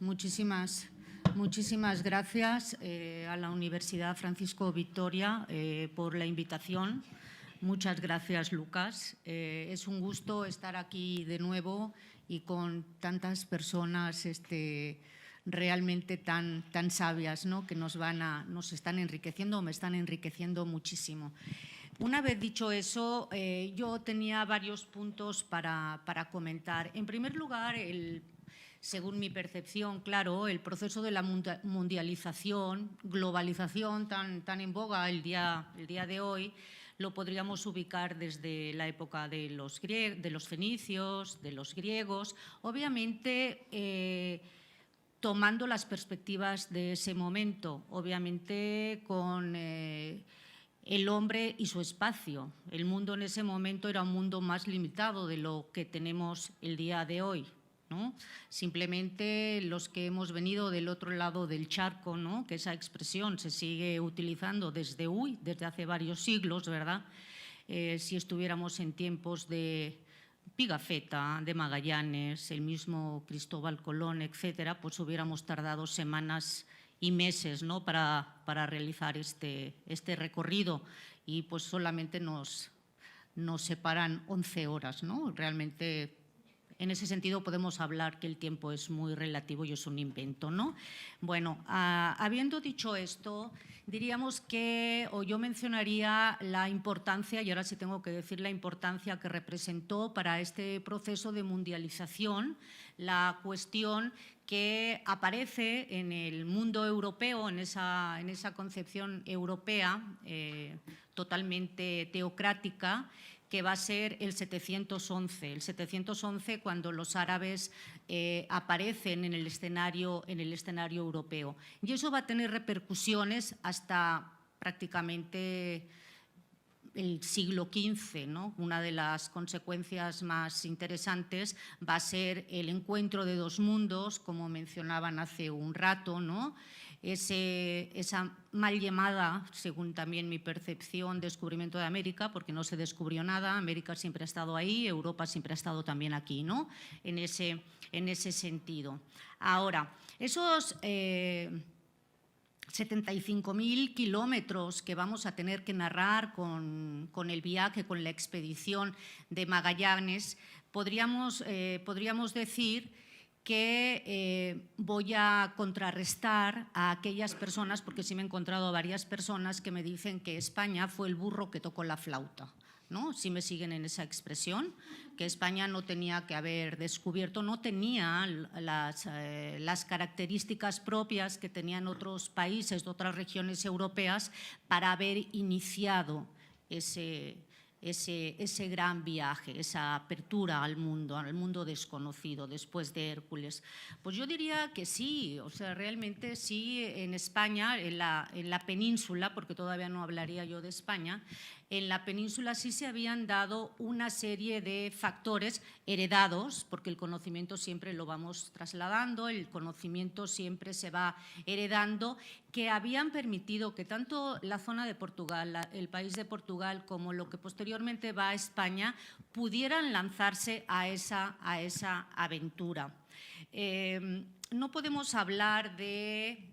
Muchísimas gracias a la Universidad Francisco Vitoria por la invitación. Muchas gracias, Lucas. Es un gusto estar aquí de nuevo y con tantas personas realmente tan sabias, ¿no?, que nos están enriqueciendo, me están enriqueciendo muchísimo. Una vez dicho eso, yo tenía varios puntos para comentar. En primer lugar, según mi percepción, claro, el proceso de la mundialización, globalización tan en boga el día de hoy, lo podríamos ubicar desde la época de los fenicios, de los griegos, obviamente tomando las perspectivas de ese momento, obviamente con el hombre y su espacio. El mundo en ese momento era un mundo más limitado de lo que tenemos el día de hoy, ¿no? Simplemente los que hemos venido del otro lado del charco, ¿no?, que esa expresión se sigue utilizando desde hace varios siglos, ¿verdad? Si estuviéramos en tiempos de Pigafetta, de Magallanes, el mismo Cristóbal Colón, etcétera, pues hubiéramos tardado semanas y meses, ¿no?, para realizar este recorrido, y pues solamente nos separan 11 horas, ¿no? Realmente, en ese sentido, podemos hablar que el tiempo es muy relativo y es un invento, ¿no? Bueno, habiendo dicho esto, diríamos que, o yo mencionaría la importancia, y ahora sí tengo que decir la importancia que representó para este proceso de mundialización, la cuestión que aparece en el mundo europeo, en esa concepción europea totalmente teocrática, que va a ser el 711. El 711, cuando los árabes aparecen en el escenario europeo. Y eso va a tener repercusiones hasta prácticamente el siglo XV, ¿no? Una de las consecuencias más interesantes va a ser el encuentro de dos mundos, como mencionaban hace un rato, ¿no? Esa mal llamada, según también mi percepción, descubrimiento de América, porque no se descubrió nada, América siempre ha estado ahí, Europa siempre ha estado también aquí, ¿no?, en ese sentido. Ahora, esos 75.000 kilómetros que vamos a tener que narrar con el viaje, con la expedición de Magallanes, podríamos decir que voy a contrarrestar a aquellas personas, porque sí me he encontrado a varias personas que me dicen que España fue el burro que tocó la flauta, ¿no? Sí me siguen en esa expresión, que España no tenía que haber descubierto, no tenía las características propias que tenían otros países, otras regiones europeas, para haber iniciado ese gran viaje, esa apertura al mundo desconocido después de Hércules. Pues yo diría que sí, o sea, realmente sí, en España, en la península, porque todavía no hablaría yo de España, en la península sí se habían dado una serie de factores heredados, porque el conocimiento siempre lo vamos trasladando, el conocimiento siempre se va heredando, que habían permitido que tanto la zona de Portugal, el país de Portugal, como lo que posteriormente va a España, pudieran lanzarse a esa aventura. No podemos hablar de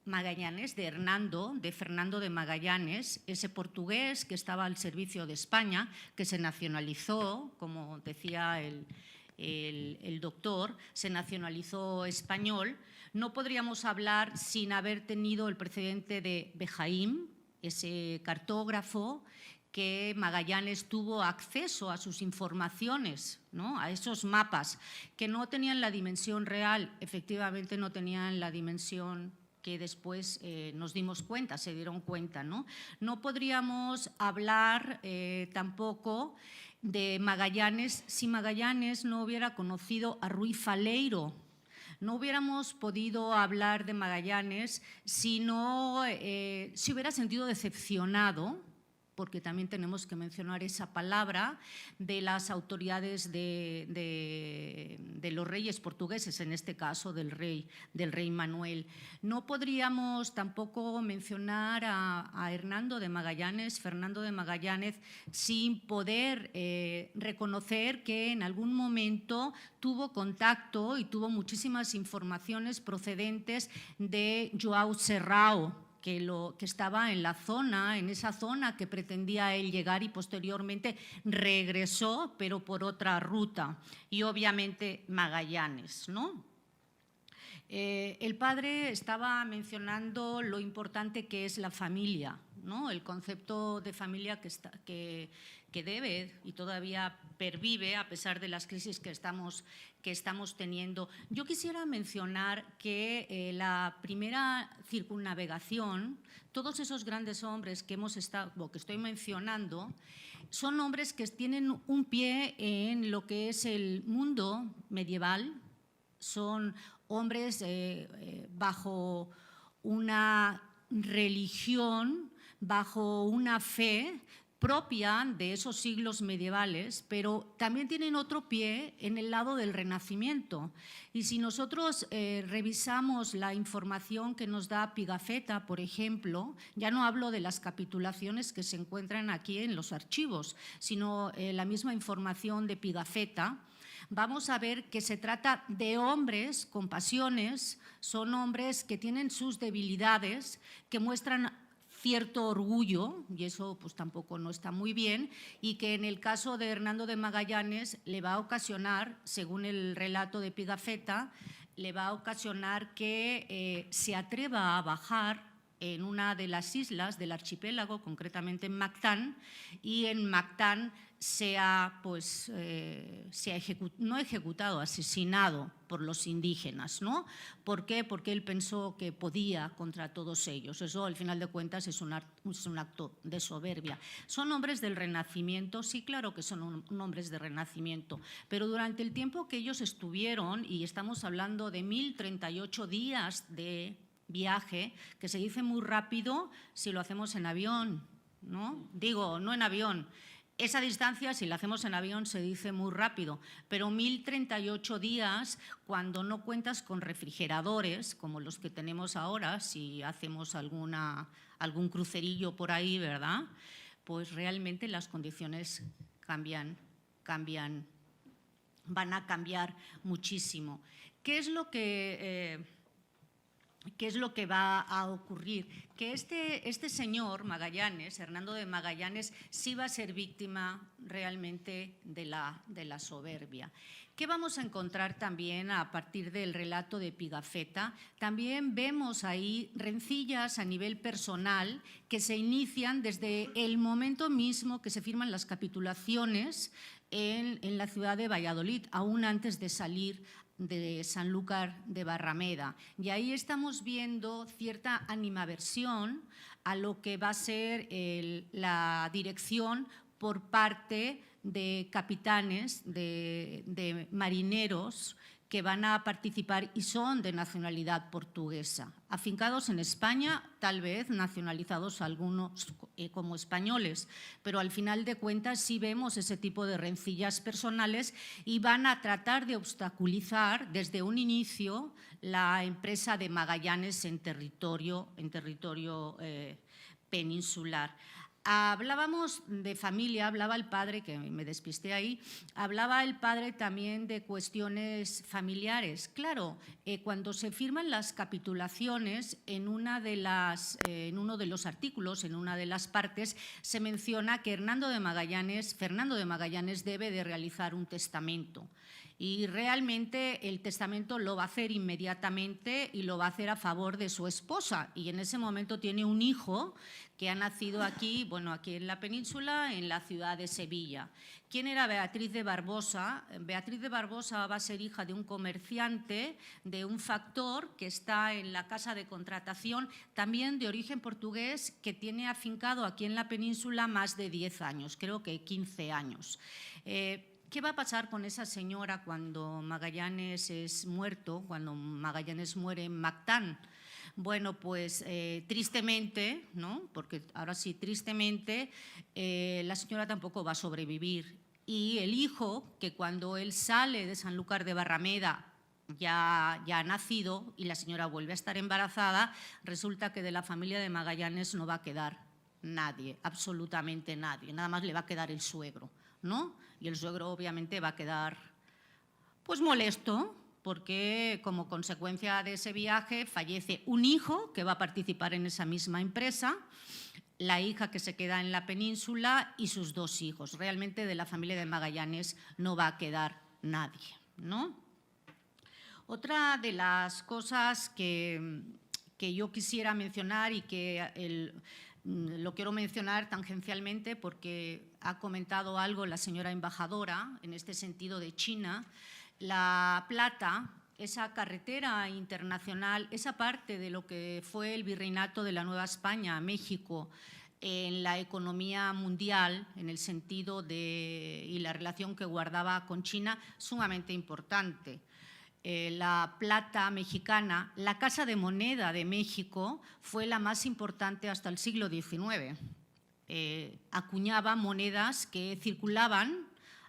Magallanes, de Fernando de Magallanes, ese portugués que estaba al servicio de España, que se nacionalizó, como decía el doctor, se nacionalizó español. No podríamos hablar sin haber tenido el precedente de Behaim, ese cartógrafo que Magallanes tuvo acceso a sus informaciones, ¿no?, a esos mapas, que no tenían la dimensión real, efectivamente no tenían la dimensión que después nos dimos cuenta, se dieron cuenta, ¿no? No podríamos hablar tampoco de Magallanes si Magallanes no hubiera conocido a Ruy Faleiro. No hubiéramos podido hablar de Magallanes si hubiera sentido decepcionado porque también tenemos que mencionar esa palabra de las autoridades de los reyes portugueses, en este caso del rey Manuel. No podríamos tampoco mencionar a Fernando de Magallanes, sin poder reconocer que en algún momento tuvo contacto y tuvo muchísimas informaciones procedentes de João Serrao, que estaba en esa zona que pretendía él llegar y posteriormente regresó, pero por otra ruta. Y obviamente Magallanes, ¿no? El padre estaba mencionando lo importante que es la familia, ¿no? El concepto de familia que debe y todavía pervive a pesar de las crisis que estamos teniendo. Yo quisiera mencionar que la primera circunnavegación, todos esos grandes hombres que estoy mencionando, son hombres que tienen un pie en lo que es el mundo medieval, son hombres bajo una religión, bajo una fe propia de esos siglos medievales, pero también tienen otro pie en el lado del Renacimiento. Y si nosotros revisamos la información que nos da Pigafetta, por ejemplo, ya no hablo de las capitulaciones que se encuentran aquí en los archivos, sino la misma información de Pigafetta, vamos a ver que se trata de hombres con pasiones, son hombres que tienen sus debilidades, que muestran cierto orgullo, y eso pues tampoco no está muy bien, y que en el caso de Hernando de Magallanes le va a ocasionar, según el relato de Pigafetta, le va a ocasionar que se atreva a bajar en una de las islas del archipiélago, concretamente en Mactán, y en Mactán asesinado por los indígenas, ¿no? ¿Por qué? Porque él pensó que podía contra todos ellos. Eso, al final de cuentas, es un acto de soberbia. ¿Son hombres del Renacimiento? Sí, claro que son hombres de Renacimiento, pero durante el tiempo que ellos estuvieron, y estamos hablando de 1038 días de viaje, que se dice muy rápido si lo hacemos en avión, ¿no? Digo, no en avión. Esa distancia, si la hacemos en avión, se dice muy rápido, pero 1038 días, cuando no cuentas con refrigeradores, como los que tenemos ahora, si hacemos algún crucerillo por ahí, ¿verdad? Pues realmente las condiciones van a cambiar muchísimo. ¿Qué es lo que va a ocurrir? Que este señor Magallanes, Hernando de Magallanes, sí va a ser víctima realmente de la soberbia. ¿Qué vamos a encontrar también a partir del relato de Pigafetta? También vemos ahí rencillas a nivel personal que se inician desde el momento mismo que se firman las capitulaciones en la ciudad de Valladolid, aún antes de salir de Sanlúcar de Barrameda. Y ahí estamos viendo cierta animadversión a lo que va a ser la dirección por parte de capitanes, de marineros que van a participar y son de nacionalidad portuguesa, afincados en España, tal vez nacionalizados algunos como españoles, pero al final de cuentas sí vemos ese tipo de rencillas personales y van a tratar de obstaculizar desde un inicio la empresa de Magallanes en territorio peninsular. Hablábamos de familia, hablaba el padre, que me despisté ahí, hablaba el padre también de cuestiones familiares. Claro, cuando se firman las capitulaciones, en uno de los artículos, en una de las partes, se menciona que Fernando de Magallanes debe de realizar un testamento. Y realmente el testamento lo va a hacer inmediatamente y lo va a hacer a favor de su esposa. Y en ese momento tiene un hijo que ha nacido aquí, aquí en la península, en la ciudad de Sevilla. ¿Quién era Beatriz de Barbosa? Beatriz de Barbosa va a ser hija de un comerciante, de un factor que está en la casa de contratación, también de origen portugués, que tiene afincado aquí en la península más de 10 años, creo que 15 años. ¿Qué va a pasar con esa señora cuando Magallanes es muerto, cuando Magallanes muere en Mactán? Bueno, pues tristemente, ¿no? Porque ahora sí, tristemente, la señora tampoco va a sobrevivir. Y el hijo, que cuando él sale de Sanlúcar de Barrameda ya ha nacido y la señora vuelve a estar embarazada, resulta que de la familia de Magallanes no va a quedar nadie, absolutamente nadie, nada más le va a quedar el suegro, ¿no? Y el suegro obviamente va a quedar pues molesto, porque como consecuencia de ese viaje fallece un hijo que va a participar en esa misma empresa, la hija que se queda en la península y sus 2 hijos. Realmente de la familia de Magallanes no va a quedar nadie, ¿no? Otra de las cosas que yo quisiera mencionar y que lo quiero mencionar tangencialmente porque ha comentado algo la señora embajadora en este sentido de China, La Plata, esa carretera internacional, esa parte de lo que fue el virreinato de la Nueva España, México, en la economía mundial, en el sentido y la relación que guardaba con China, sumamente importante. La plata mexicana, la Casa de Moneda de México fue la más importante hasta el siglo XIX. Acuñaba monedas que circulaban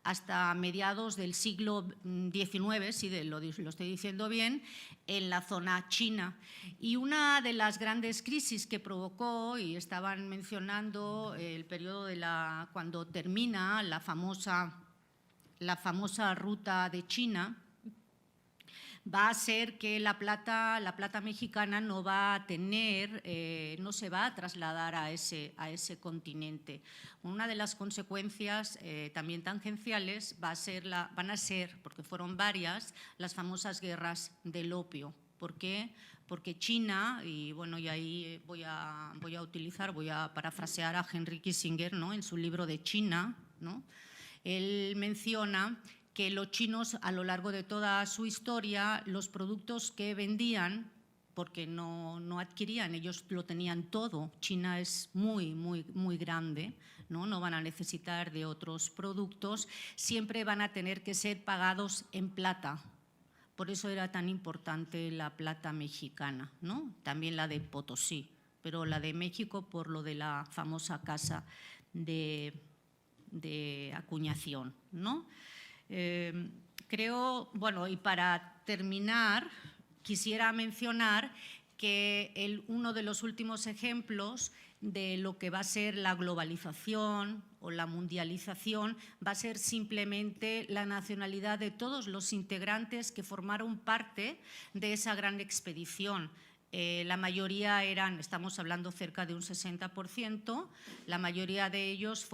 hasta mediados del siglo XIX, si lo estoy diciendo bien, en la zona china. Y una de las grandes crisis que provocó, y estaban mencionando el periodo cuando termina la famosa ruta de China, va a ser que la plata mexicana no va a tener, no se va a trasladar a ese continente. Una de las consecuencias también tangenciales van a ser, porque fueron varias, las famosas guerras del opio. ¿Por qué? Porque China, y bueno, y ahí voy a parafrasear a Henry Kissinger, ¿no? En su libro de China, ¿no? Él menciona que los chinos a lo largo de toda su historia, los productos que vendían, porque no adquirían, ellos lo tenían todo, China es muy, muy, muy grande, no van a necesitar de otros productos, siempre van a tener que ser pagados en plata. Por eso era tan importante la plata mexicana, ¿no? También la de Potosí, pero la de México por lo de la famosa casa de acuñación, ¿no? Creo, bueno, y para terminar, quisiera mencionar que uno de los últimos ejemplos de lo que va a ser la globalización o la mundialización va a ser simplemente la nacionalidad de todos los integrantes que formaron parte de esa gran expedición. La mayoría estamos hablando cerca de un 60%, la mayoría de ellos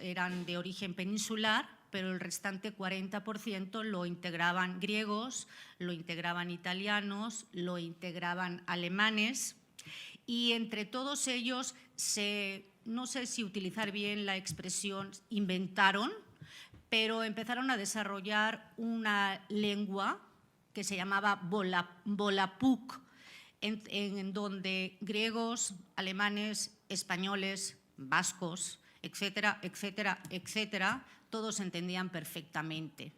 eran de origen peninsular, pero el restante 40% lo integraban griegos, lo integraban italianos, lo integraban alemanes y entre todos ellos, no sé si utilizar bien la expresión inventaron, pero empezaron a desarrollar una lengua que se llamaba Volapük, en donde griegos, alemanes, españoles, vascos, etcétera, etcétera, etcétera, todos se entendían perfectamente.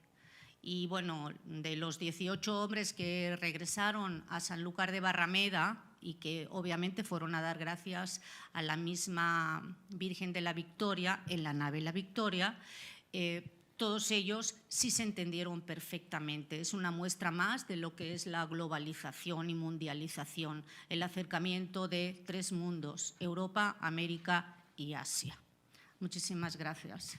Y bueno, de los 18 hombres que regresaron a Sanlúcar de Barrameda y que obviamente fueron a dar gracias a la misma Virgen de la Victoria en la nave La Victoria, todos ellos sí se entendieron perfectamente. Es una muestra más de lo que es la globalización y mundialización, el acercamiento de 3 mundos, Europa, América y Asia. Muchísimas gracias.